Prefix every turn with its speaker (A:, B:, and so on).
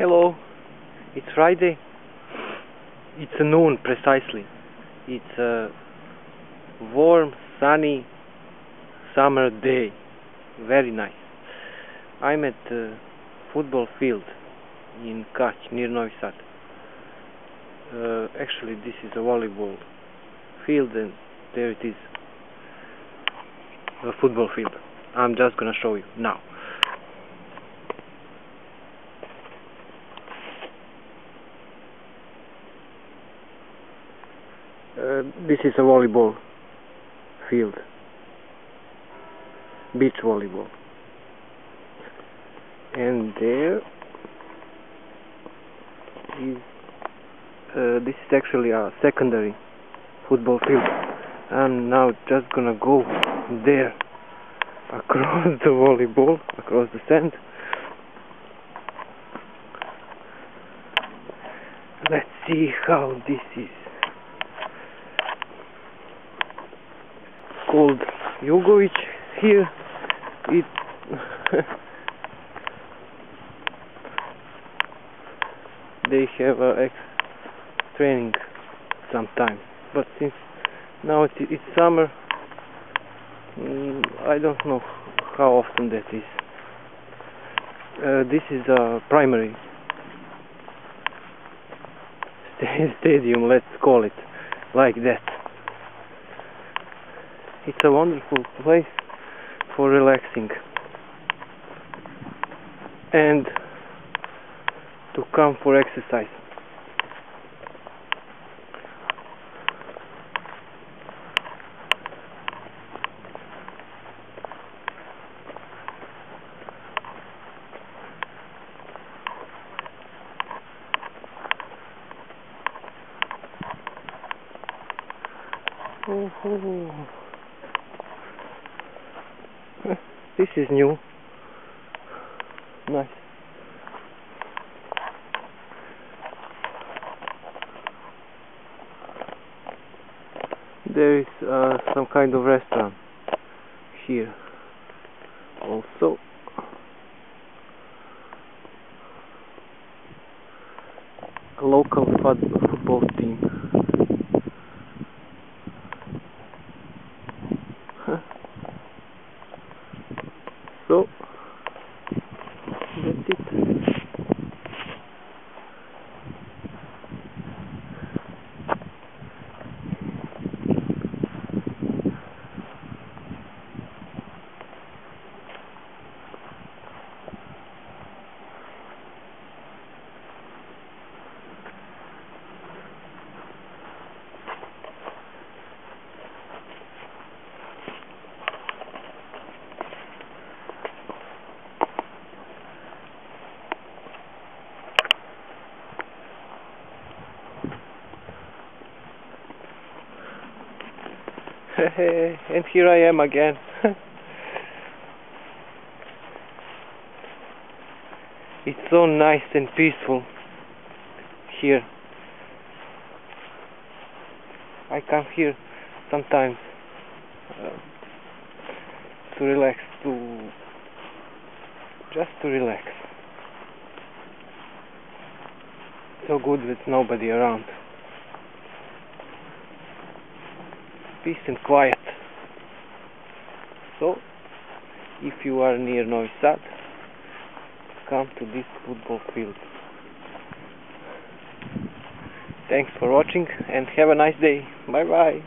A: Hello, it's Friday. It's noon precisely. It's a warm, sunny summer day. Very nice. I'm at the football field in Kach, near Novi Sad. Actually, this is a volleyball field, and there it is, a football field. I'm just gonna show you now. This is a volleyball field, beach volleyball, and there is this is actually a secondary football field. I'm now just gonna go there across the volleyball, across the sand. Let's see how this is. Called Jugovic here. It they have training sometimes, but since now it's summer, I don't know how often that is. This is a primary stadium, let's call it like that. It's a wonderful place for relaxing and to come for exercise. Oh. This is new. Nice. There is some kind of restaurant here also. A local football team. So that's it. And here I am again. It's so nice and peaceful here. I come here sometimes to relax, just to relax. So good with nobody around. Peace and quiet. So, if you are near Novi Sad, come to this football field. Thanks for watching and have a nice day. Bye bye.